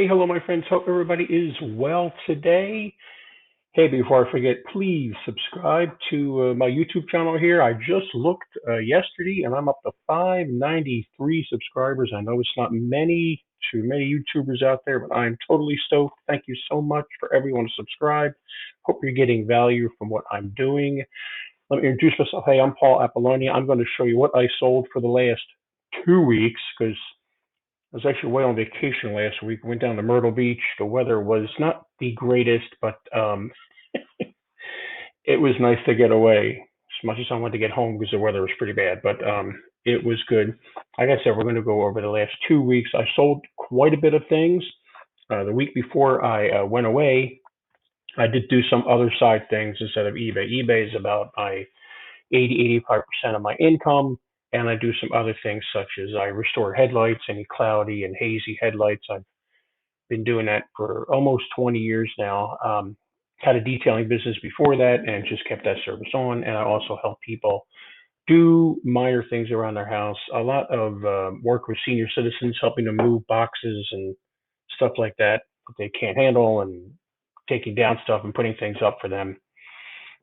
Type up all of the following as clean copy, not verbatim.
Hello, my friends. Hope everybody is well today. Hey, before I forget, please subscribe to my YouTube channel here. I just looked yesterday and I'm up to 593 subscribers. I know it's not too many YouTubers out there, but I'm totally stoked. Thank you so much for everyone to subscribe. Hope you're getting value from what I'm doing. Let me introduce myself. Hey, I'm Paul Apollonia. I'm going to show you what I sold for the last 2 weeks because I was actually away on vacation last week. Went down to Myrtle Beach. The weather was not the greatest, but it was nice to get away. As much as I wanted to get home because the weather was pretty bad, but it was good. Like I said, we're going to go over the last 2 weeks. I sold quite a bit of things. The week before I went away, I did do some other side things instead of eBay. eBay is about my 85% of my income. And I do some other things such as I restore headlights, any cloudy and hazy headlights. I've been doing that for almost 20 years now. Had a detailing business before that and just kept that service on. And I also help people do minor things around their house. A lot of work with senior citizens, helping them move boxes and stuff like that they can't handle, and taking down stuff and putting things up for them.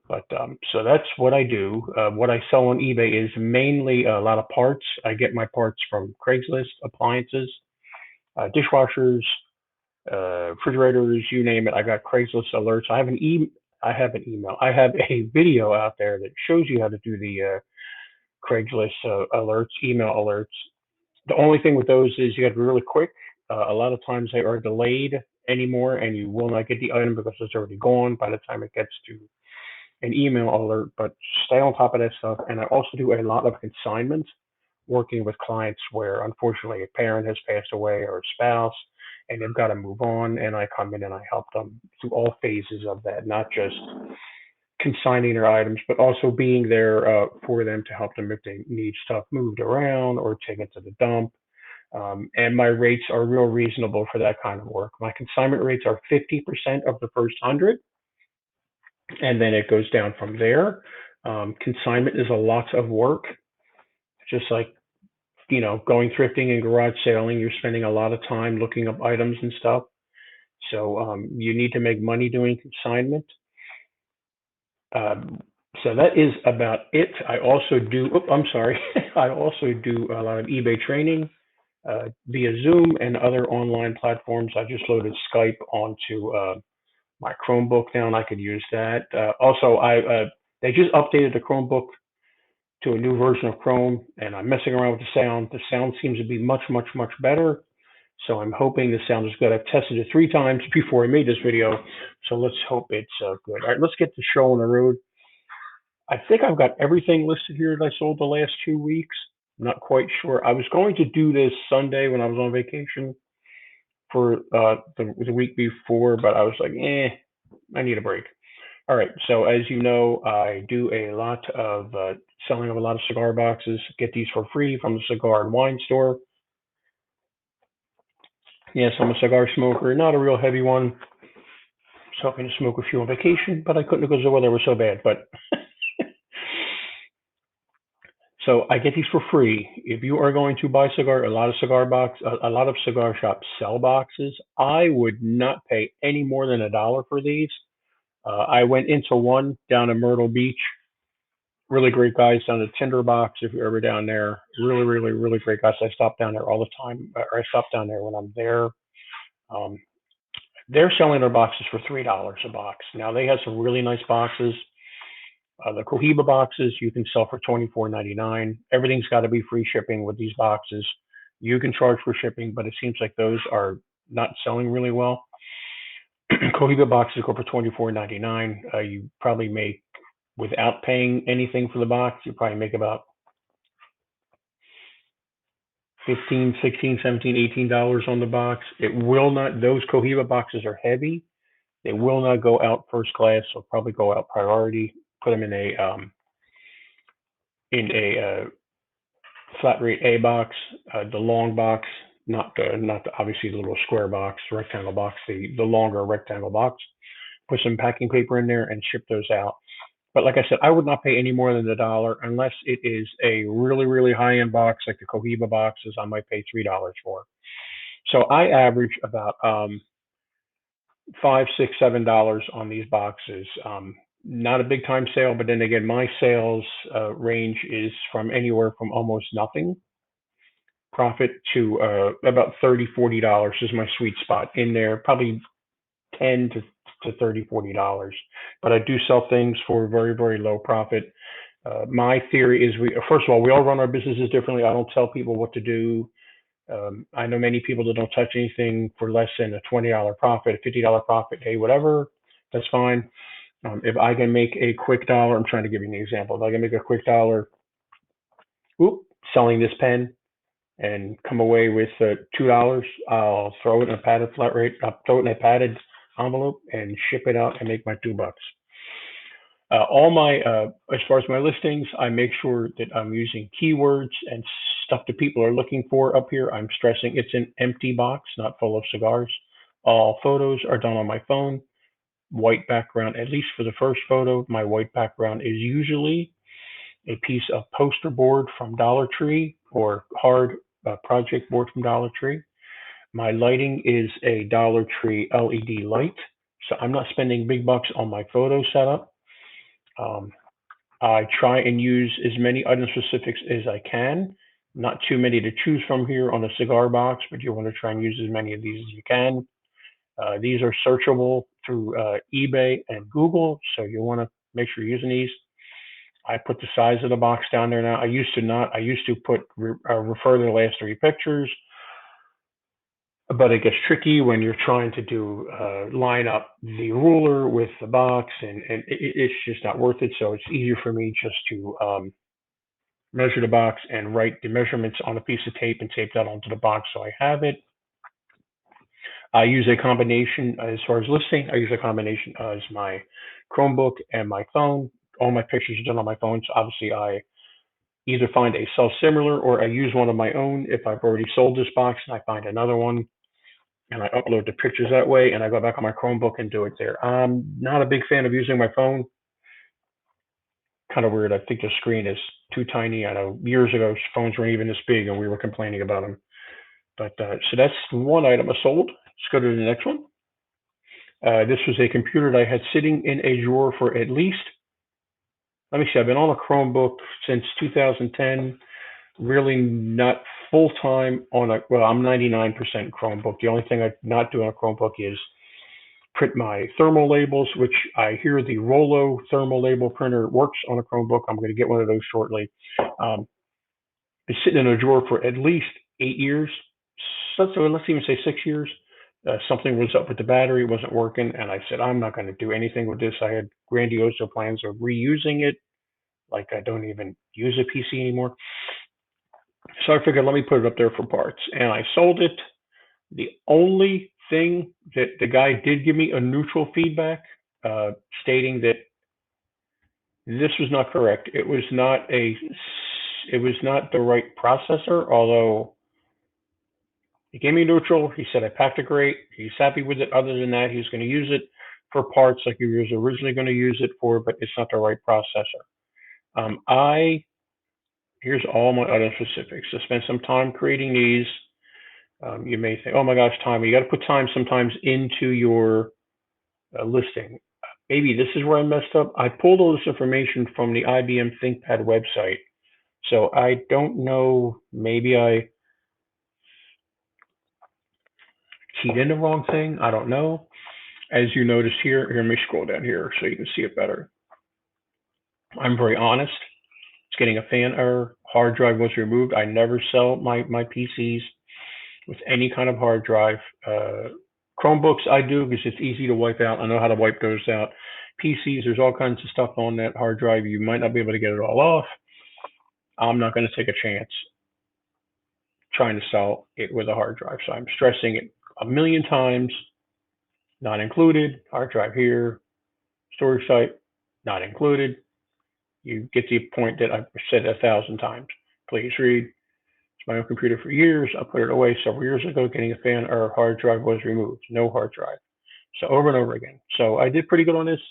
But so that's what I do. What I sell on eBay is mainly a lot of parts. I get my parts from Craigslist, appliances, dishwashers, refrigerators, you name it. I got Craigslist alerts. I have an email. I have a video out there that shows you how to do the Craigslist alerts, email alerts. The only thing with those is you got to be really quick. A lot of times they are delayed anymore, and you will not get the item because it's already gone by the time it gets to an email alert. But stay on top of that stuff. And I also do a lot of consignments, working with clients where unfortunately a parent has passed away or a spouse and they've got to move on. And I come in and I help them through all phases of that, not just consigning their items, but also being there for them to help them if they need stuff moved around or taken to the dump. And my rates are real reasonable for that kind of work. My consignment rates are 50% of the first 100, and then it goes down from there. Consignment is a lot of work, just like going thrifting and garage selling. You're spending a lot of time looking up items and stuff. So you need to make money doing consignment. So that is about it. I also do. I'm sorry. I also do a lot of eBay training via Zoom and other online platforms. I just loaded Skype onto my Chromebook now, and I could use that. Also, they just updated the Chromebook to a new version of Chrome, and I'm messing around with the sound. The sound seems to be much, much, much better. So I'm hoping the sound is good. I've tested it 3 times before I made this video, so let's hope it's good. All right, let's get the show on the road. I think I've got everything listed here that I sold the last 2 weeks. Not quite sure. I was going to do this Sunday when I was on vacation for the week before, but I was like, I need a break. All right, so as you know, I do a lot of selling of a lot of cigar boxes. Get these for free from the cigar and wine store. Yes, I'm a cigar smoker, not a real heavy one. I was hoping to smoke a few on vacation, but I couldn't because the weather was so bad. But so I get these for free. If you are going to buy a lot of cigar shops sell boxes. I would not pay any more than $1 for these. I went into one down in Myrtle Beach. Really great guys down at Tinderbox. If you're ever down there, really, really, really great guys. I stop down there all the time. Or I stop down there when I'm there. Um, they're selling their boxes for $3 a box. Now they have some really nice boxes. The Cohiba boxes you can sell for $24.99. Everything's got to be free shipping with these boxes. You can charge for shipping, but it seems like those are not selling really well. Cohiba boxes go for $24.99. You probably make, without paying anything for the box, you probably make about $15, $16, $17, $18 on the box. It will not, those Cohiba boxes are heavy. They will not go out first class. They'll probably go out priority. Put them in a flat rate A box, the long box, not obviously the little square box, rectangle box, the longer rectangle box. Put some packing paper in there and ship those out. But like I said, I would not pay any more than $1 unless it is a really, really high-end box like the Cohiba boxes. I might pay $3 for. So I average about $5, $6, $7 on these boxes. Not a big time sale, but then again, my sales range is from anywhere from almost nothing profit to about $30, $40 is my sweet spot in there. Probably 10 to 30, $40. But I do sell things for very, very low profit. My theory is first of all, we all run our businesses differently. I don't tell people what to do. I know many people that don't touch anything for less than a $20 profit, a $50 profit. Hey, whatever, that's fine. If I can make a quick dollar, I'm trying to give you an example. If I can make a quick dollar, whoop, selling this pen and come away with $2, I'll throw it in a padded flat rate. I'll throw it in a padded envelope and ship it out and make my $2. All my, as far as my listings, I make sure that I'm using keywords and stuff that people are looking for up here. I'm stressing it's an empty box, not full of cigars. All photos are done on my phone. White background, at least for the first photo. My white background is usually a piece of poster board from Dollar Tree or hard project board from Dollar Tree. My lighting is a Dollar Tree LED light, so I'm not spending big bucks on my photo setup. I try and use as many item specifics as I can. Not too many to choose from here on a cigar box, but you want to try and use as many of these as you can. These are searchable through eBay and Google, so you want to make sure you're using these. I put the size of the box down there now. I used to not. I used to put refer to the last 3 pictures, but it gets tricky when you're trying to do line up the ruler with the box, and it's just not worth it. So it's easier for me just to measure the box and write the measurements on a piece of tape and tape that onto the box so I have it. I use a combination as far as listing. I use a combination as my Chromebook and my phone. All my pictures are done on my phone, so obviously I either find a self-similar or I use one of my own if I've already sold this box and I find another one and I upload the pictures that way and I go back on my Chromebook and do it there. I'm not a big fan of using my phone. Kind of weird. I think the screen is too tiny. I know years ago phones weren't even this big and we were complaining about them. But so that's one item I sold. Let's go to the next one. This was a computer that I had sitting in a drawer for at least, let me see, I've been on a Chromebook since 2010. Really not full time on a, well, I'm 99% Chromebook. The only thing I not do on a Chromebook is print my thermal labels, which I hear the Rollo thermal label printer works on a Chromebook. I'm going to get one of those shortly. It's sitting in a drawer for at least 8 years. So let's even say 6 years. Something was up with the battery, it wasn't working, and I said, I'm not going to do anything with this. I had grandiose plans of reusing it, like I don't even use a PC anymore. So I figured, let me put it up there for parts, and I sold it. The only thing that the guy did give me a neutral feedback, stating that this was not correct. It was not the right processor, although he gave me neutral. He said I packed it great. He's happy with it. Other than that, he's going to use it for parts like he was originally going to use it for, but it's not the right processor. Here's all my other specifics. I spent some time creating these. You may think, oh my gosh, time. You got to put time sometimes into your listing. Maybe this is where I messed up. I pulled all this information from the IBM ThinkPad website. So I don't know, maybe I keyed in the wrong thing. I don't know. As you notice here, let me scroll down here so you can see it better. I'm very honest. It's getting a fan error. Hard drive was removed. I never sell my PCs with any kind of hard drive. Chromebooks I do because it's easy to wipe out. I know how to wipe those out. PCs, there's all kinds of stuff on that hard drive. You might not be able to get it all off. I'm not going to take a chance trying to sell it with a hard drive. So I'm stressing it a million times. Not included. Hard drive here. Storage site, not included. You get the point that I've said 1,000 times. Please read. It's my own computer for years. I put it away several years ago. Getting a fan or hard drive was removed. No hard drive. So over and over again. So I did pretty good on this.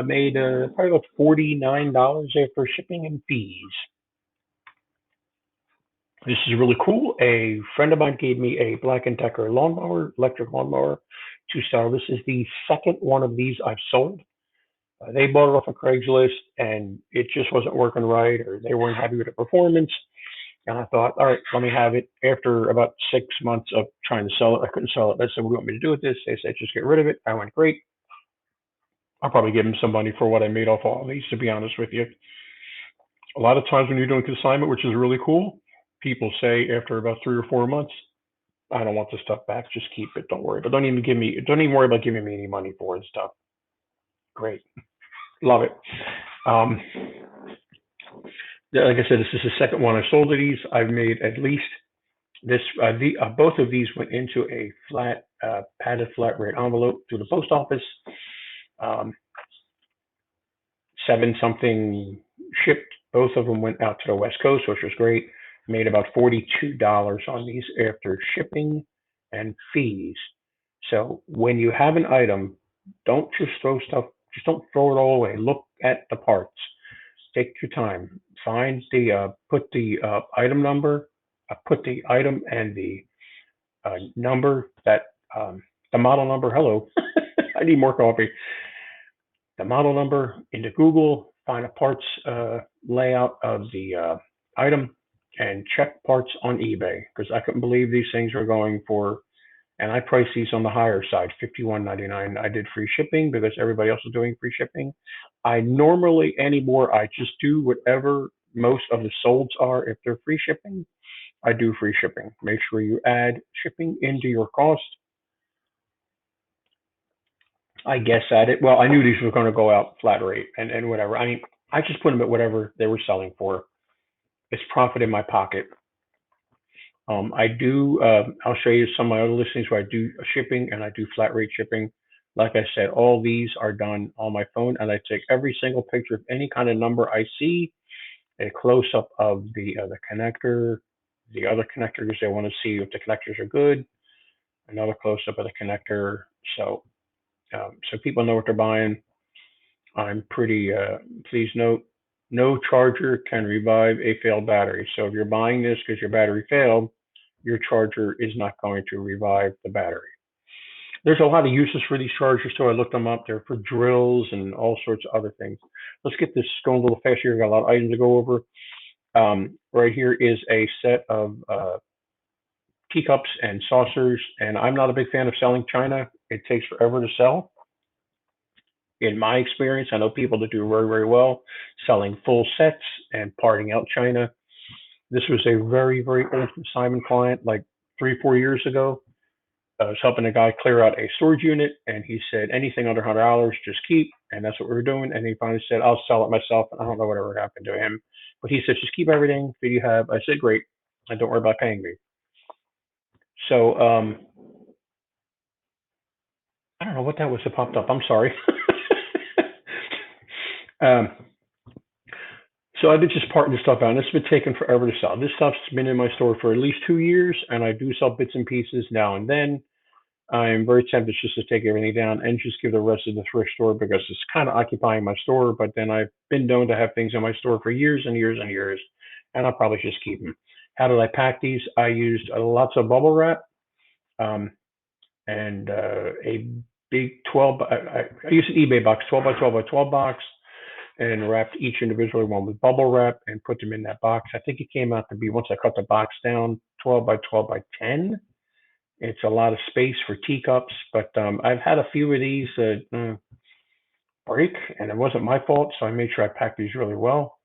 Made probably about $49 after shipping and fees. This is really cool. A friend of mine gave me a Black& Decker lawnmower, electric lawnmower to sell. This is the second one of these I've sold. They bought it off of Craigslist and it just wasn't working right, or they weren't happy with the performance. And I thought, all right, let me have it. After about 6 months of trying to sell it, I couldn't sell it. I said, what do you want me to do with this? They said, just get rid of it. I went, great. I'll probably give them some money for what I made off all of these, to be honest with you. A lot of times when you're doing consignment, which is really cool, people say after about 3 or 4 months, I don't want the stuff back. Just keep it. Don't worry. But don't even worry about giving me any money for it stuff. Great. Love it. Um, like I said, this is the second one I sold of these. I've made at least this, both of these went into a flat, padded flat rate envelope through the post office. Um, seven something shipped. Both of them went out to the West Coast, which was great. Made about $42 on these after shipping and fees. So when you have an item, don't just throw stuff, just don't throw it all away. Look at the parts. Take your time. Find put the item number, put the item and the number that, the model number. Hello, I need more coffee. The model number into Google, find a parts layout of the item, and check parts on eBay, because I couldn't believe these things were going for, and I priced these on the higher side, $51.99. I did free shipping because everybody else was doing free shipping. I normally anymore I just do whatever most of the solds are. If they're free shipping, I do free shipping. Make sure you add shipping into your cost. I guess at it. Well, I knew these were going to go out flat rate and whatever. I mean, I just put them at whatever they were selling for. It's profit in my pocket. I do. I'll show you some of my other listings where I do shipping and I do flat rate shipping. Like I said, all these are done on my phone, and I take every single picture of any kind of number I see, a close up of the connector, the other connectors. They want to see if the connectors are good. Another close up of the connector. So people know what they're buying. I'm pretty, please note, no charger can revive a failed battery. So if you're buying this because your battery failed, your charger is not going to revive the battery. There's a lot of uses for these chargers, so I looked them up. They're for drills and all sorts of other things. Let's get this going a little faster here. Got a lot of items to go over. Right here is a set of teacups and saucers, and I'm not a big fan of selling China. It takes forever to sell. In my experience, I know people that do very, very well selling full sets and parting out China. This was a very, very old consignment client, like 3, 4 years ago. I was helping a guy clear out a storage unit, and he said anything under $100, just keep, and that's what we were doing. And he finally said, "I'll sell it myself." And I don't know whatever happened to him, but he said, "Just keep everything that you have." I said, "Great, and don't worry about paying me." So I don't know what that was that popped up. I'm sorry. um, So I've been just parting this stuff out, and it's been taking forever to sell. This stuff's been in my store for at least 2 years, and I do sell bits and pieces now and then. I'm very tempted just to take everything down and just give the rest of the thrift store because it's kind of occupying my store. But then I've been known to have things in my store for years and years and years, and I'll probably just keep them. How did I pack these? I used lots of bubble wrap um, and a big 12. I used an eBay box, 12 by 12 by 12 box, and wrapped each individually one with bubble wrap and put them in that box. I think it came out to be, once I cut the box down, 12 by 12 by 10. It's a lot of space for teacups, but I've had a few of these break, and it wasn't my fault, so I made sure I packed these really well.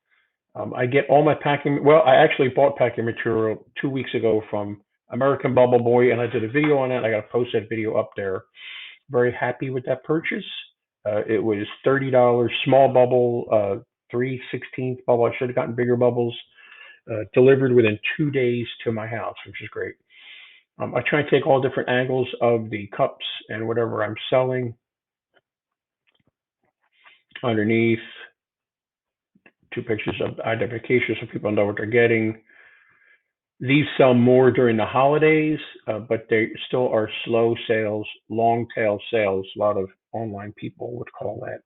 I get all my packing. Well, I actually bought packing material 2 weeks ago from American Bubble Boy, and I did a video on it. I got to post that video up there. Very happy with that purchase. It was $30, small bubble, 3/16 bubble. I should have gotten bigger bubbles. Delivered within 2 days to my house, which is great. I try and take all different angles of the cups and whatever I'm selling. Underneath, two pictures of identification so people know what they're getting. These sell more during the holidays, but they still are slow sales, long tail sales. A lot of online people would call that.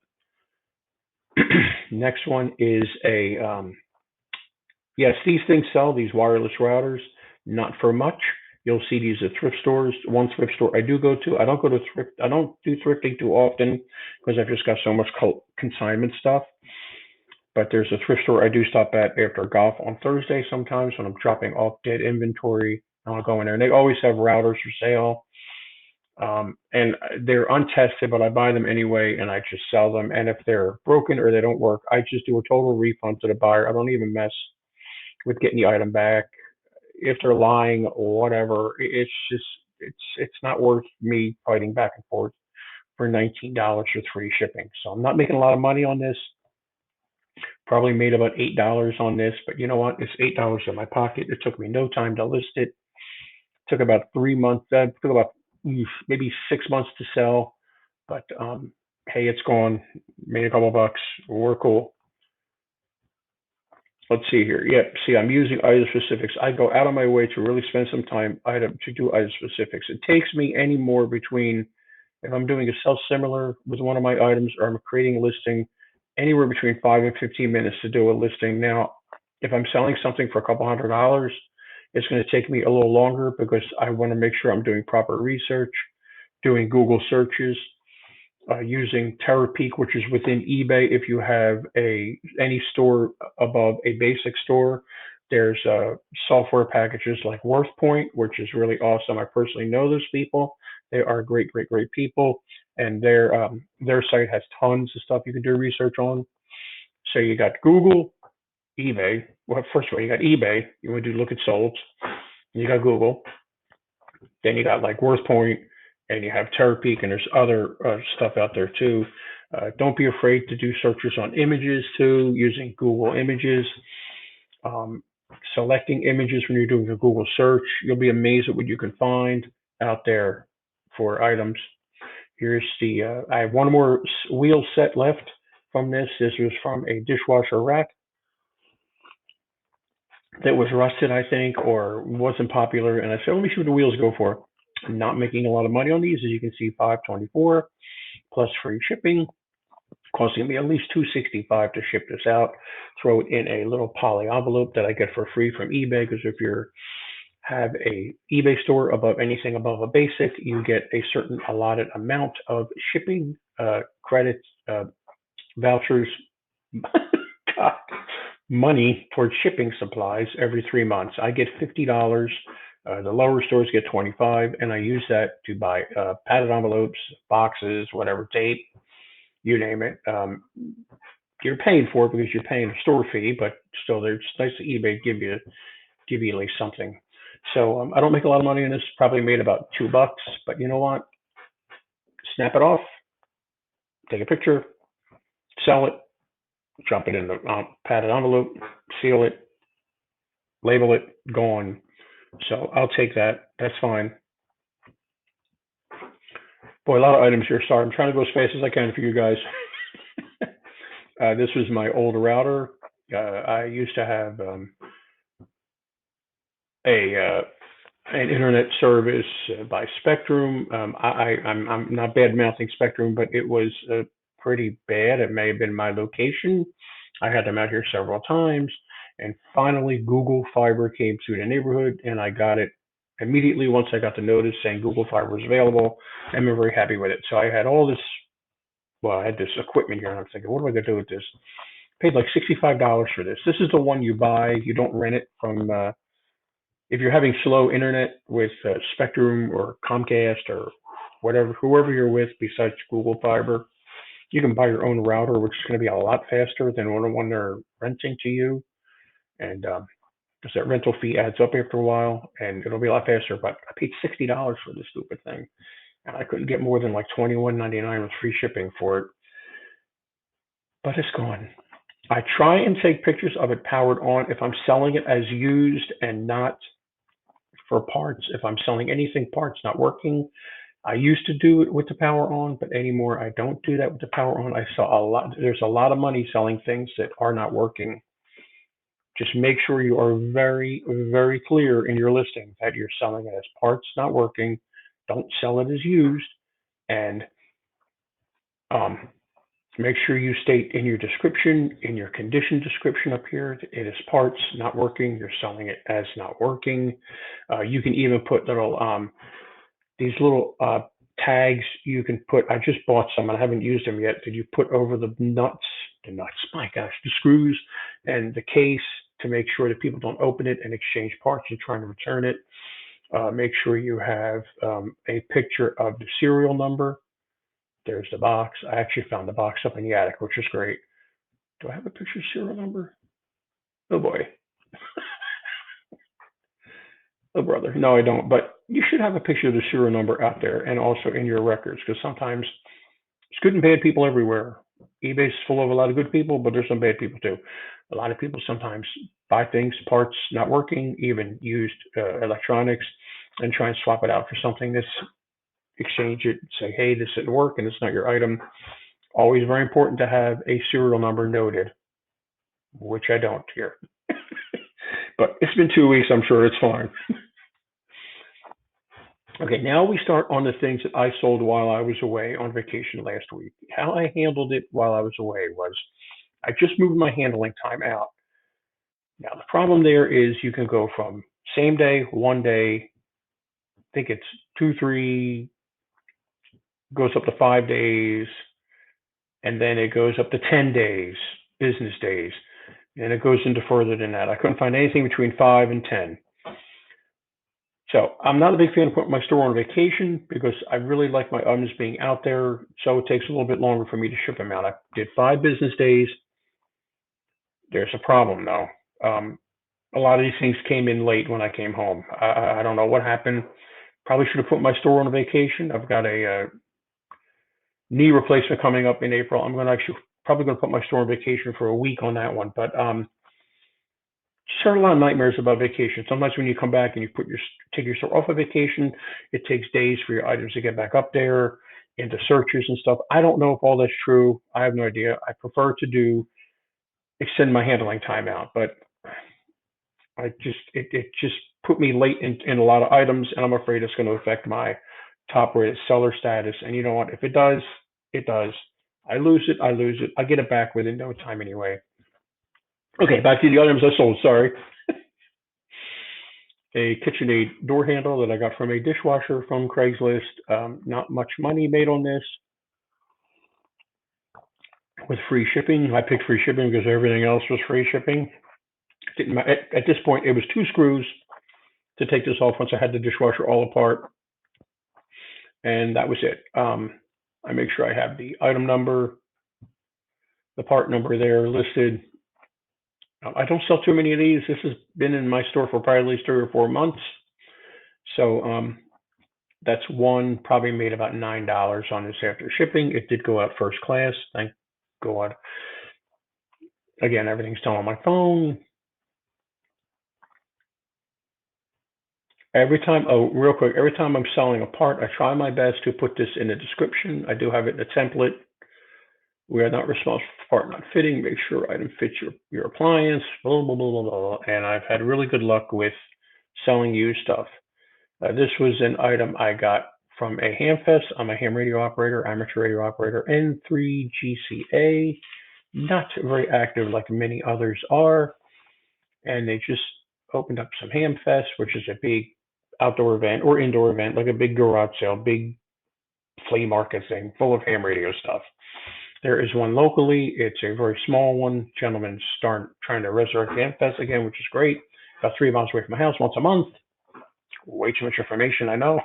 Next one is a Yes, these things sell, these wireless routers, not for much. You'll see these at thrift stores. One thrift store I do go to. I don't go to thrift. I don't do thrifting too often because I've just got so much consignment stuff. But there's a thrift store I do stop at after golf on Thursday sometimes when I'm dropping off dead inventory. I'll go in there, and they always have routers for sale. And they're untested, but I buy them anyway, and I just sell them. And if they're broken or they don't work, I just do a total refund to the buyer. I don't even mess with getting the item back. If they're lying or whatever, it's just it's not worth me fighting back and forth for $19 for free shipping. So I'm not making a lot of money on this. Probably made about $8 on this, but you know what? It's $8 in my pocket. It took me no time to list it. Took about 3 months. Took about maybe 6 months to sell, but hey, it's gone. Made a couple bucks. We're cool. Let's see here. Yep. See, I'm using item specifics. I go out of my way to really spend some time to do item specifics. It takes me anymore between if I'm doing a self similar with one of my items or I'm creating a listing, anywhere between 5 and 15 minutes to do a listing. Now, if I'm selling something for a couple $100, it's going to take me a little longer because I want to make sure I'm doing proper research, doing Google searches, using Terapeak, which is within eBay. If you have any store above a basic store, there's software packages like WorthPoint, which is really awesome. I personally know those people. They are great, great, great people, and their site has tons of stuff you can do research on. So you got Google, eBay. Well, first of all, you got eBay. You want to look at solds. You got Google. Then you got like WorthPoint, and you have Terapeak, and there's other stuff out there too. Don't be afraid to do searches on images too, using Google Images. Um, Selecting images when you're doing a Google search, you'll be amazed at what you can find out there for items. Here's I have one more wheel set left from this. This was from a dishwasher rack that was rusted, I think, or wasn't popular. And I said, let me see what the wheels go for. I'm not making a lot of money on these, as you can see, 524 plus free shipping, costing me at least 265 to ship this out. Throw it in a little poly envelope that I get for free from eBay, because if you have a eBay store above anything above a basic, you get a certain allotted amount of shipping credits, vouchers, money towards shipping supplies every 3 months. I get $50. The lower stores get 25, and I use that to buy padded envelopes, boxes, whatever, tape, you name it. You're paying for it because you're paying a store fee, but still, it's nice to eBay give you at least something. So I don't make a lot of money on this. Probably made about $2, but you know what? Snap it off, take a picture, sell it, drop it in the padded envelope, seal it, label it, gone. So I'll take that. That's fine. Boy, a lot of items here. Sorry, I'm trying to go as fast as I can for you guys. This was my old router. I used to have a an internet service by Spectrum. I'm not bad mouthing Spectrum, but it was pretty bad. It may have been my location. I had them out here several times, and finally Google Fiber came to the neighborhood, and I got it immediately once I got the notice saying Google Fiber is available. I'm very happy with it. So I had all this. Well, I had this equipment here, and I'm thinking, what am I going to do with this? Paid like $65 for this. This is the one you buy. You don't rent it from. If you're having slow internet with Spectrum or Comcast or whatever, whoever you're with besides Google Fiber, you can buy your own router, which is going to be a lot faster than one they're renting to you. And because that rental fee adds up after a while, and it'll be a lot faster. But I paid $60 for this stupid thing, and I couldn't get more than like $21.99 with free shipping for it. But it's gone. I try and take pictures of it powered on if I'm selling it as used and not for parts. If I'm selling anything parts not working, I used to do it with the power on, but anymore I don't do that with the power on. I saw a lot. There's a lot of money selling things that are not working. Just make sure you are very, very clear in your listing that you're selling it as parts not working. Don't sell it as used. And um, Make sure you state in your description, in your condition description up here, it is parts not working. You're selling it as not working. You can even put these little tags you can put. I just bought some and I haven't used them yet. Did you put over the nuts, my gosh, the screws and the case to make sure that people don't open it and exchange parts and trying to return it. Make sure you have a picture of the serial number. There's the box. I actually found the box up in the attic, which is great. Do I have a picture of serial number? Oh boy. Oh brother. No, I don't. But you should have a picture of the serial number out there and also in your records because sometimes there's good and bad people everywhere. eBay's full of a lot of good people, but there's some bad people too. A lot of people sometimes buy things, parts not working, even used electronics, and try and swap it out for something that's exchange it, say, hey, this didn't work and it's not your item. Always very important to have a serial number noted, which I don't here. But it's been 2 weeks. I'm sure it's fine. Okay, now we start on the things that I sold while I was away on vacation last week. How I handled it while I was away was I just moved my handling time out. Now, the problem there is you can go from same day, 1 day, I think it's 2, 3, goes up to 5 days, and then it goes up to 10 days, business days, and it goes into further than that. I couldn't find anything between 5 and 10. So I'm not a big fan of putting my store on vacation because I really like my items being out there. So it takes a little bit longer for me to ship them out. I did 5 business days. There's a problem though. A lot of these things came in late when I came home. I don't know what happened. Probably should have put my store on vacation. I've got a knee replacement coming up in April. I'm going to actually probably going to put my store on vacation for a week on that one. But just heard a lot of nightmares about vacation. Sometimes when you come back and you take your store off of vacation, it takes days for your items to get back up there into searches and stuff. I don't know if all that's true. I have no idea. I prefer to extend my handling time out, but it just put me late in a lot of items, and I'm afraid it's going to affect my top rated seller status. And you know what? If it does, it does. I lose it. I lose it. I get it back within no time anyway. Okay, back to the items I sold. Sorry. A Kitchenaid door handle that I got from a dishwasher from Craigslist. Not much money made on this with free shipping. I picked free shipping because everything else was free shipping. At this point, it was 2 screws to take this off once I had the dishwasher all apart, and that was it. I make sure I have the item number, the part number there listed. I don't sell too many of these. This has been in my store for probably at least 3 or 4 months. So that's one, probably made about $9 on this after shipping. It did go out first class, thank God. Again, everything's still on my phone. Real quick, every time I'm selling a part, I try my best to put this in the description. I do have it in a template. We are not responsible for part not fitting. Make sure item fits your appliance, blah, blah, blah, blah, blah. And I've had really good luck with selling used stuff. This was an item I got from a Hamfest. I'm a ham radio operator, amateur radio operator, N3GCA. Not very active like many others are. And they just opened up some Hamfest, which is a big outdoor event or indoor event, like a big garage sale, big flea market thing full of ham radio stuff. There is one locally. It's a very small one. Gentlemen start trying to resurrect Hamfest again, which is great. About 3 miles away from my house once a month. Way too much information, I know.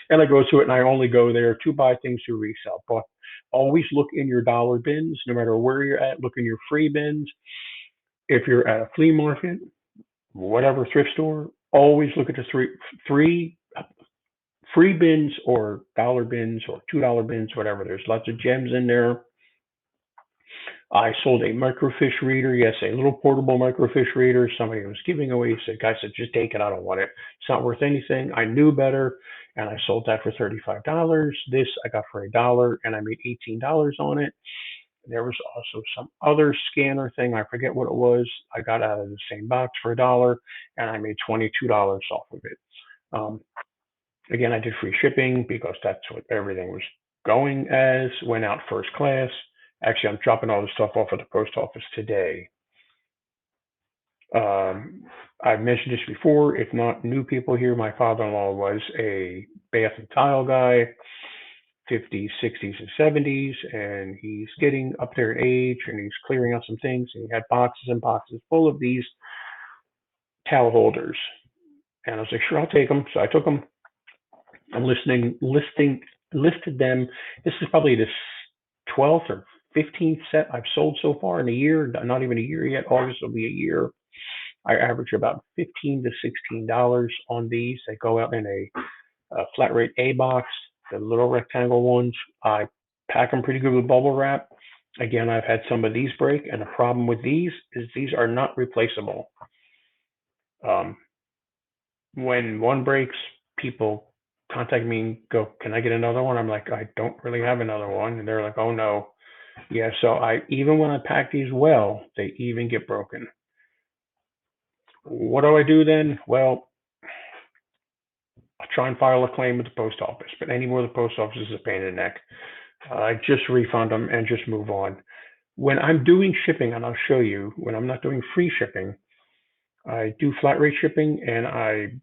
And I go to it, and I only go there to buy things to resell. But always look in your dollar bins, no matter where you're at. Look in your free bins. If you're at a flea market, whatever thrift store, always look at the three free bins or dollar bins or $2 bins, whatever. There's lots of gems in there. I sold a microfiche reader. Yes, a little portable microfiche reader. Somebody was giving away. So the guy said, just take it. I don't want it. It's not worth anything. I knew better. And I sold that for $35. This I got for $1 and I made $18 on it. There was also some other scanner thing. I forget what it was. I got out of the same box for $1 and I made $22 off of it. Again, I did free shipping because that's what everything was going as, went out first class. Actually, I'm dropping all the stuff off at the post office today. I've mentioned this before. If not new people here, my father-in-law was a bath and tile guy, 50s, 60s, and 70s, and he's getting up there in age, and he's clearing out some things. And he had boxes and boxes full of these towel holders, and I was like, sure, I'll take them. So I took them. I'm listed them. This is probably the 12th or 15th set I've sold so far in a year. Not even a year yet. August will be a year. I average about $15 to $16 on these. They go out in a flat rate A box, the little rectangle ones. I pack them pretty good with bubble wrap. Again, I've had some of these break, and the problem with these is these are not replaceable. Um, when one breaks, people contact me and go, "Can I get another one?" I'm like, "I don't really have another one," and they're like, "Oh no." Yeah, so even when I pack these well, they even get broken. What do I do then? Well, I try and file a claim with the post office, but anymore the post office is a pain in the neck. I just refund them and just move on. When I'm doing shipping, and I'll show you, when I'm not doing free shipping, I do flat rate shipping and I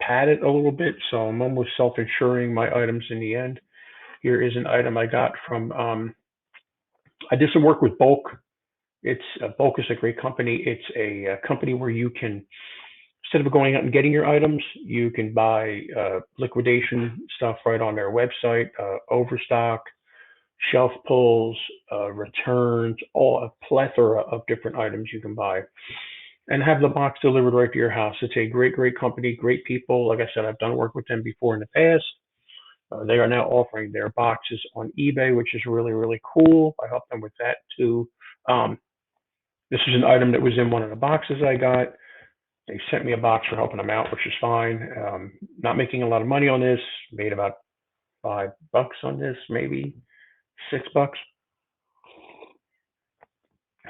pad it a little bit, so I'm almost self-insuring my items in the end. Here is an item I got from, I did some work with Bulk. Bulk is a great company. It's a company where you can, instead of going out and getting your items, you can buy liquidation stuff right on their website, overstock, shelf pulls, returns, all a plethora of different items you can buy, and have the box delivered right to your house. It's a great, great company, great people. Like I said, I've done work with them before in the past. They are now offering their boxes on eBay, which is really, really cool. I help them with that too. Um, this is an item that was in one of the boxes I got. They sent me a box for helping them out, which is fine. Not making a lot of money on this. Made about $5 on this, maybe $6,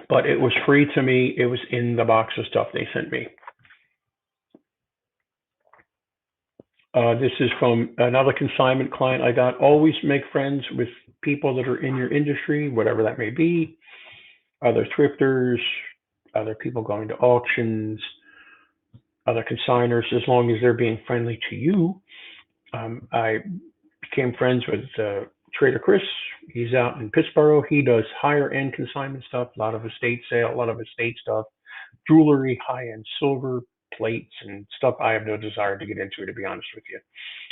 but it was free to me. It was in the box of stuff they sent me. This is from another consignment client I got. Always make friends with people that are in your industry, whatever that may be. Other thrifters, other people going to auctions, other consigners, as long as they're being friendly to you. I became friends with Trader Chris. He's out in Pittsburgh. He does higher end consignment stuff, a lot of estate sale, a lot of estate stuff, jewelry, high end silver plates and stuff I have no desire to get into, to be honest with you.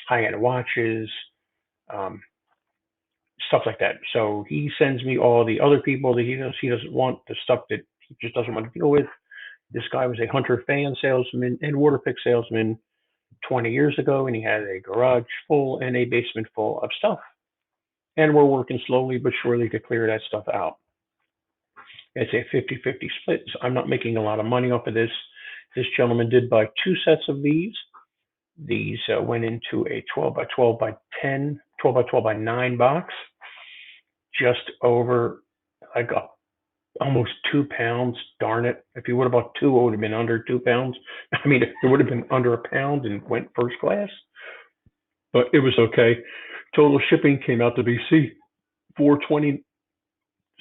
High end watches, um, stuff like that. So he sends me all the other people that he doesn't want, the stuff that he just doesn't want to deal with. This guy was a Hunter fan salesman and water pick salesman 20 years ago, and he had a garage full and a basement full of stuff. And we're working slowly but surely to clear that stuff out. It's a 50-50 split, so I'm not making a lot of money off of this. This gentleman did buy 2 sets of these. These went into a 12 by 12 by 10, 12 by 12 by 9 box, just over, I got almost 2 pounds. Darn it. If he would have bought two, it would have been under 2 pounds. I mean, it would have been under a pound and went first class, but it was okay. Total shipping came out to be 420,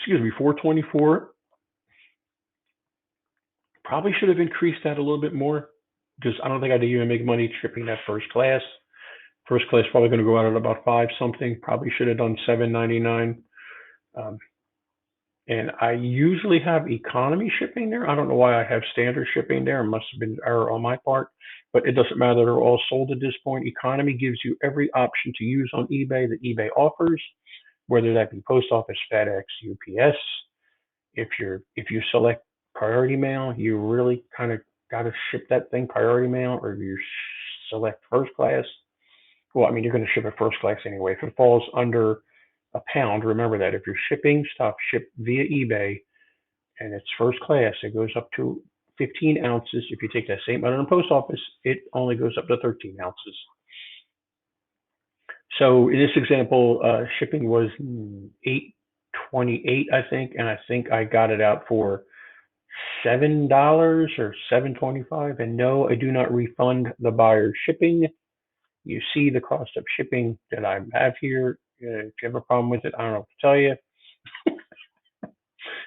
424. Probably should have increased that a little bit more because I don't think I'd even make money shipping that first class. First class probably going to go out at about five something. Probably should have done $7.99. Um, and I usually have economy shipping there. I don't know why I have standard shipping there. It must have been an error on my part, but it doesn't matter. They're all sold at this point. Economy gives you every option to use on eBay that eBay offers, whether that be post office, FedEx, UPS. If you select priority mail, you really kind of got to ship that thing priority mail, or you select first class. Well, I mean, you're going to ship it first class anyway. If it falls under a pound, remember that if you're shipping stuff shipped via eBay and it's first class, it goes up to 15 ounces. If you take that same item in the post office, it only goes up to 13 ounces. So in this example, shipping was $8.28, I think, and I think I got it out for $7 or $7.25. And no, I do not refund the buyer shipping. You see the cost of shipping that I have here. If you have a problem with it, I don't know what to tell you.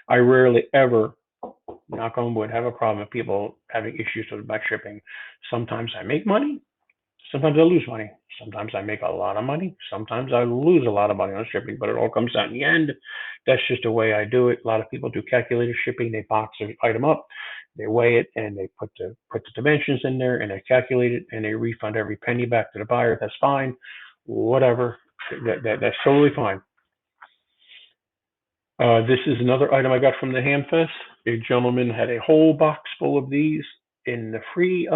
I rarely ever, knock on wood, have a problem with people having issues with my shipping. Sometimes I make money, sometimes I lose money. Sometimes I make a lot of money. Sometimes I lose a lot of money on shipping, but it all comes out in the end. That's just the way I do it. A lot of people do calculated shipping. They box the item up, they weigh it, and they put the dimensions in there, and they calculate it, and they refund every penny back to the buyer. That's fine. Whatever. That's totally fine. This is another item I got from the Hamfest. A gentleman had a whole box full of these in the free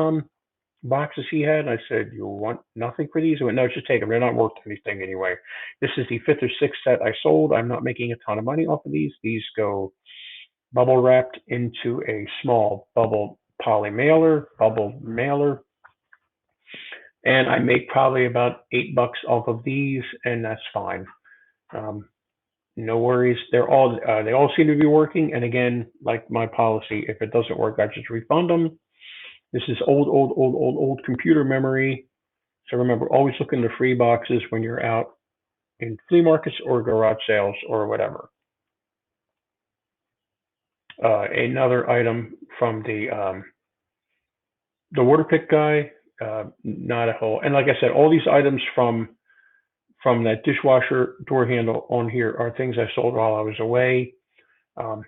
boxes he had. I said, "You want nothing for these?" He went, "No, just take them. They're not worth anything anyway." This is the fifth or sixth set I sold. I'm not making a ton of money off of these. These go bubble wrapped into a small bubble poly mailer, bubble mailer, and I make probably about $8 off of these, and that's fine. Um, no worries. They all seem to be working. And again, like my policy, if it doesn't work, I just refund them. This is old computer memory. So remember, always look in the free boxes when you're out in flea markets or garage sales or whatever. Another item from the water pick guy, not a whole. And like I said, all these items from that dishwasher door handle on here are things I sold while I was away. Um,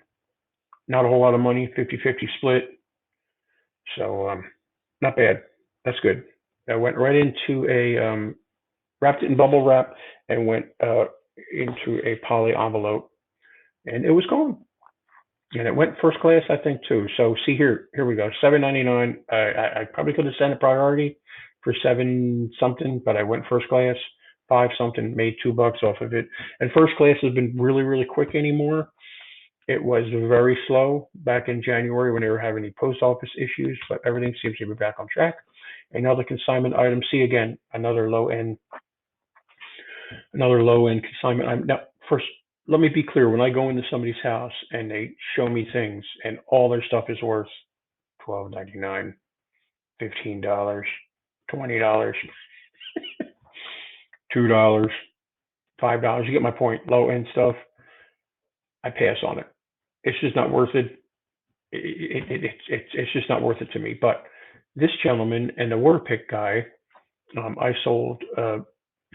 not a whole lot of money, 50-50 split. So not bad. That's good. I went right into wrapped it in bubble wrap and went into a poly envelope, and it was gone. And it went first class, I think, too. So see here we go, $7.99. I probably could have sent a priority for seven something, but I went first class, five something, made $2 off of it. And first class has been really quick anymore. It was very slow back in January when they were having the post office issues, but everything seems to be back on track. Another consignment item. See again, another low end consignment item. Now, first, let me be clear. When I go into somebody's house and they show me things and all their stuff is worth $12.99, $15, $20, $2, $5, you get my point. Low end stuff, I pass on it. It's just not worth it. It's just not worth it to me. But this gentleman and the water pick guy, I sold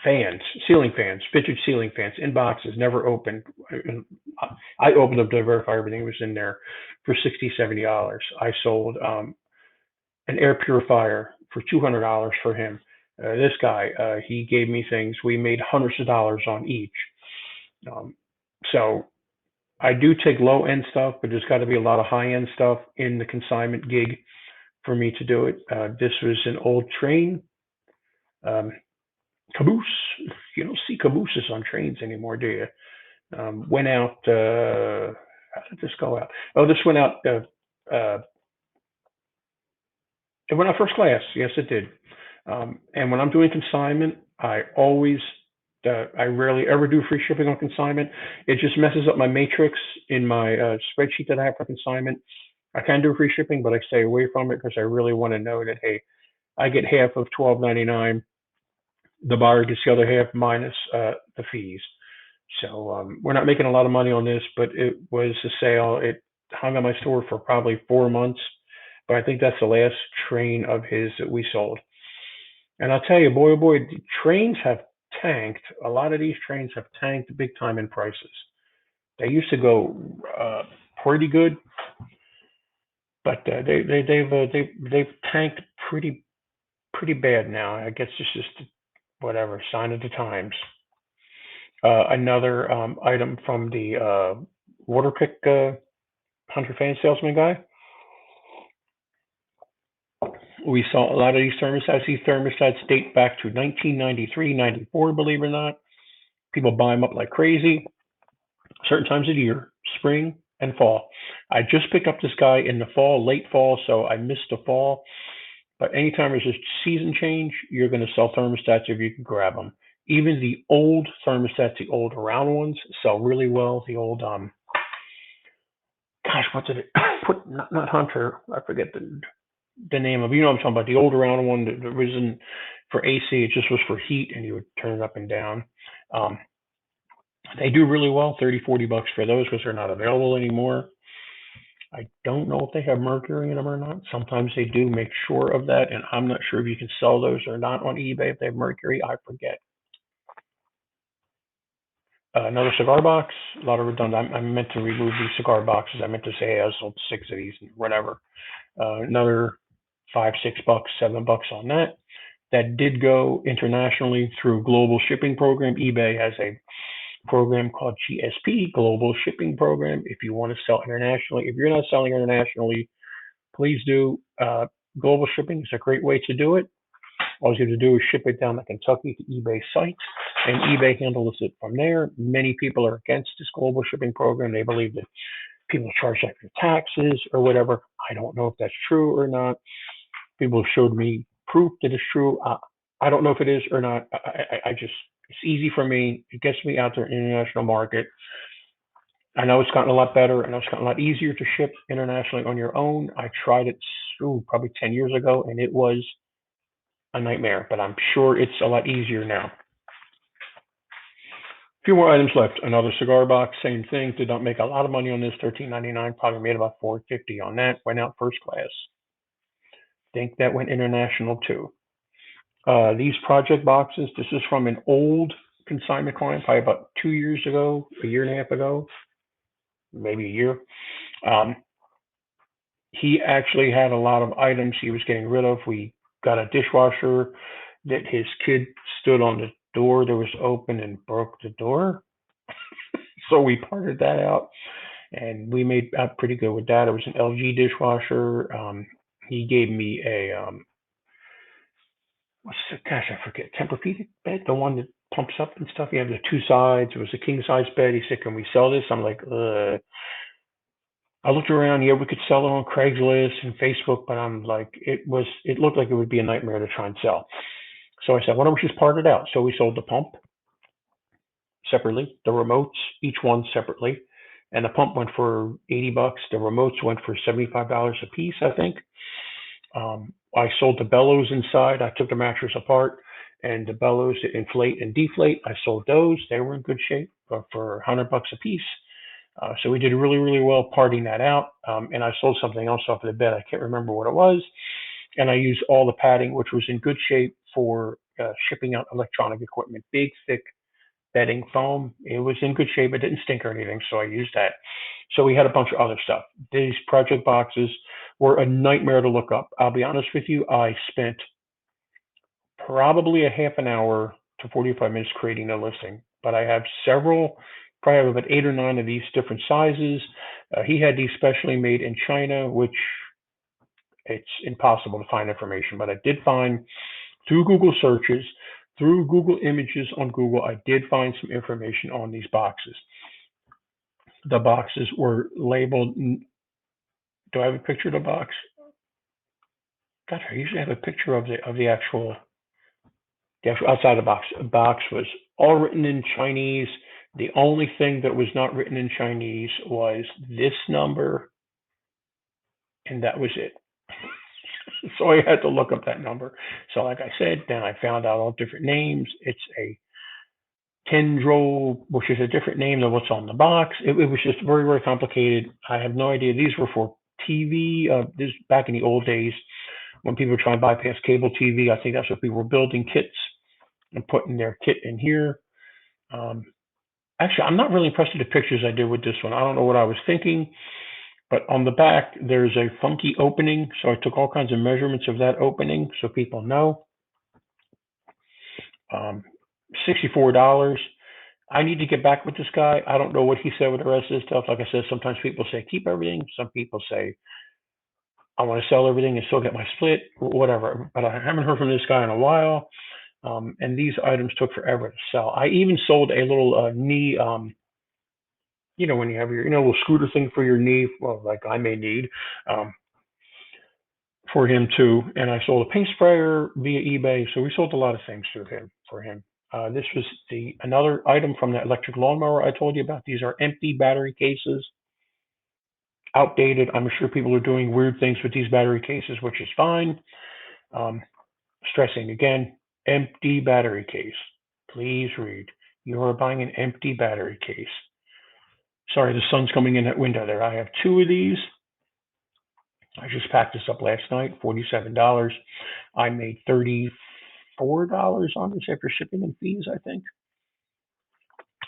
fans, ceiling fans, fidget ceiling fans in boxes, never opened. I opened them to verify everything was in there for $60, $70. I sold an air purifier for $200 for him. This guy, he gave me things. We made hundreds of dollars on each. Um, so I do take low end stuff, but there's got to be a lot of high end stuff in the consignment gig for me to do it. This was an old train um, caboose. You don't see cabooses on trains anymore, do you? Went out. How did this go out? Oh, this went out. It went out first class. Yes, it did. And when I'm doing consignment, I rarely ever do free shipping on consignment. It just messes up my matrix in my spreadsheet that I have for consignment. I can do free shipping, but I stay away from it because I really want to know that, hey, I get half of $12.99. The buyer gets the other half minus the fees. So we're not making a lot of money on this, but it was a sale. It hung on my store for probably 4 months, but I think that's the last train of his that we sold. And I'll tell you, boy, oh boy, the trains have tanked. A lot of these trains have tanked big time in prices. They used to go pretty good, but they've tanked pretty bad now. I guess it's just whatever sign of the times. Another item from the water pick hunter fan salesman guy. We saw a lot of these thermostats. These thermostats date back to 1993, 94, believe it or not. People buy them up like crazy, certain times of the year, spring and fall. I just picked up this guy in the fall, late fall, so I missed the fall. But anytime there's a season change, you're going to sell thermostats if you can grab them. Even the old thermostats, the old round ones, sell really well. The old, gosh, what did it put? Not Hunter. I forget the name of. You know what I'm talking about. The old round one that wasn't for AC. It just was for heat, and you would turn it up and down. Um, They do really well, 30, $40 for those because they're not available anymore. I don't know if they have mercury in them or not. Sometimes they do, make sure of that. And I'm not sure if you can sell those or not on eBay if they have mercury. I forget. Another cigar box, a lot of redundant. I meant to remove these cigar boxes. I meant to say, hey, I sold 6 of these and whatever. Another $5, $6, $7 on that. That did go internationally through Global Shipping Program. eBay has a program called GSP, Global Shipping Program. If you want to sell internationally, if you're not selling internationally, please do. Global shipping is a great way to do it. All you have to do is ship it down to Kentucky to eBay sites, and eBay handles it from there. Many people are against this global shipping program. They believe that people charge extra taxes or whatever. I don't know if that's true or not. People showed me proof that it's true. I don't know if it is or not. I just, it's easy for me. It gets me out there in the international market. I know it's gotten a lot better. I know it's gotten a lot easier to ship internationally on your own. I tried it probably 10 years ago, and it was a nightmare, but I'm sure it's a lot easier now. A few more items left. Another cigar box, same thing. Did not make a lot of money on this, $13.99. Probably made about $4.50 on that. Went out first class. Think that went international too. These project boxes, this is from an old consignment client, probably about 2 years ago, a year and a half ago, maybe a year. Um, he actually had a lot of items he was getting rid of. We got a dishwasher that his kid stood on the door that was open and broke the door. So we parted that out and we made out pretty good with that. It was an LG dishwasher. He gave me a, gosh, I forget, Tempur-Pedic bed, the one that pumps up and stuff. You have the 2 sides. It was a king size bed. He said, can we sell this? I'm like, I looked around. Yeah, we could sell it on Craigslist and Facebook, but I'm like, it looked like it would be a nightmare to try and sell. So I said, why don't we just part it out? So we sold the pump separately, the remotes, each one separately. And the pump went for $80. The remotes went for $75 a piece, I think. I sold the bellows inside. I took the mattress apart and the bellows that inflate and deflate. I sold those. They were in good shape for $100 a piece. So we did really, really well parting that out. And I sold something else off of the bed. I can't remember what it was. And I used all the padding, which was in good shape for shipping out electronic equipment. Big, thick bedding foam. It was in good shape. It didn't stink or anything. So I used that. So we had a bunch of other stuff. These project boxes were a nightmare to look up. I'll be honest with you. I spent probably a half an hour to 45 minutes creating a listing, but I have several, probably have about 8 or 9 of these different sizes. He had these specially made in China, which it's impossible to find information, but I did find through Google searches, through Google images on Google, I did find some information on these boxes. The boxes were labeled. Do I have a picture of the box? Gosh, I usually have a picture of the actual outside the box. The box was all written in Chinese. The only thing that was not written in Chinese was this number, and that was it. So I had to look up that number. So like I said, then I found out all different names. It's a tendril, which is a different name than what's on the box. It was just very, very complicated. I have no idea. These were for TV. This back in the old days when people were trying to bypass cable TV. I think that's what people were building kits and putting their kit in here. Actually, I'm not really impressed with the pictures I did with this one. I don't know what I was thinking, but on the back, there's a funky opening. So I took all kinds of measurements of that opening so people know. $64. I need to get back with this guy. I don't know what he said with the rest of this stuff. Like I said, sometimes people say keep everything. Some people say I want to sell everything and still get my split, whatever. But I haven't heard from this guy in a while. And these items took forever to sell. I even sold a little knee, when you have your, little scooter thing for your knee, well, like I may need, for him too. And I sold a paint sprayer via eBay. So we sold a lot of things for him. This was another item from the electric lawnmower I told you about. These are empty battery cases, outdated. I'm sure people are doing weird things with these battery cases, which is fine. Stressing again, empty battery case. Please read. You're buying an empty battery case. Sorry, the sun's coming in that window there. I have two of these. I just packed this up last night, $47. I made $34 on this after shipping and fees, I think.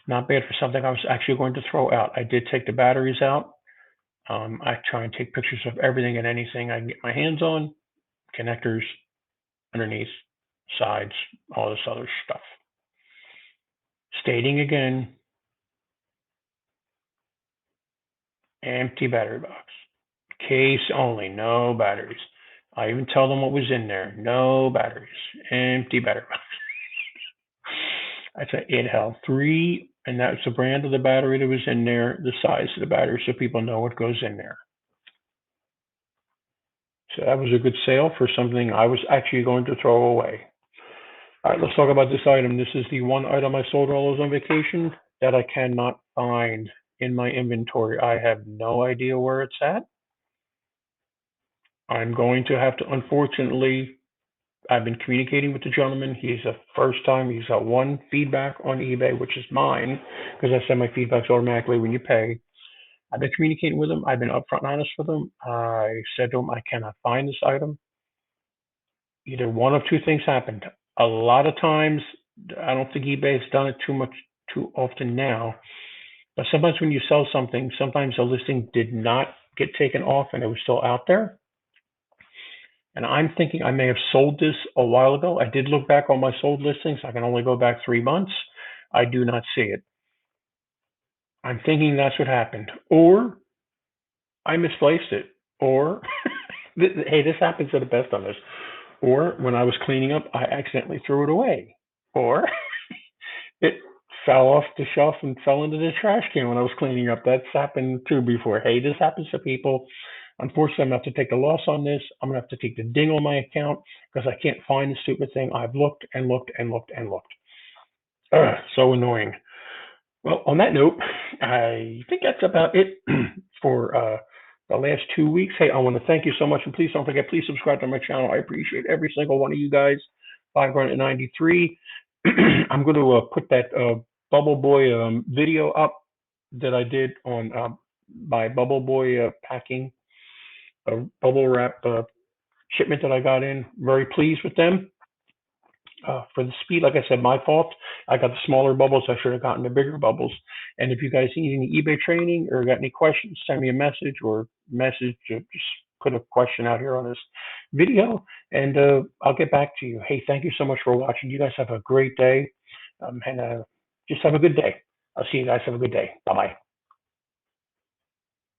Not bad for something I was actually going to throw out. I did take the batteries out. I try and take pictures of everything and anything I can get my hands on, connectors, underneath, sides, all this other stuff. Stating again, empty battery box. Case only, no batteries. I even tell them what was in there. No batteries, empty battery box. I said it held 3, and that's the brand of the battery that was in there, the size of the battery, so people know what goes in there. So that was a good sale for something I was actually going to throw away. All right, let's talk about this item. This is the one item I sold while I was on vacation that I cannot find in my inventory. I have no idea where it's at. I'm going to have to, unfortunately, I've been communicating with the gentleman. He's a first time. He's got one feedback on eBay, which is mine, because I send my feedbacks automatically when you pay. I've been communicating with him. I've been upfront and honest with him. I said to him, I cannot find this item. Either one of two things happened. A lot of times, I don't think eBay has done it too often now, but sometimes when you sell something, sometimes the listing did not get taken off and it was still out there. And I'm thinking I may have sold this a while ago. I did look back on my sold listings. I can only go back 3 months. I do not see it. I'm thinking that's what happened. Or I misplaced it. Or, hey, this happens to the best of us. Or when I was cleaning up, I accidentally threw it away. Or it fell off the shelf and fell into the trash can when I was cleaning up. That's happened too before. Hey, this happens to people. Unfortunately, I'm going to have to take the loss on this. I'm going to have to take the ding on my account because I can't find the stupid thing. I've looked and looked and looked and looked. So annoying. Well, on that note, I think that's about it for the last 2 weeks. Hey, I want to thank you so much. And please don't forget, please subscribe to my channel. I appreciate every single one of you guys. 593. I'm going to put that Bubble Boy video up that I did on my Bubble Boy packing bubble wrap shipment that I got in. Very pleased with them. For the speed, like I said, my fault. I got the smaller bubbles. I should have gotten the bigger bubbles. And if you guys need any eBay training or got any questions, send me a message or just put a question out here on this video, and I'll get back to you. Hey, thank you so much for watching. You guys have a great day, and just have a good day. I'll see you guys. Have a good day. Bye-bye.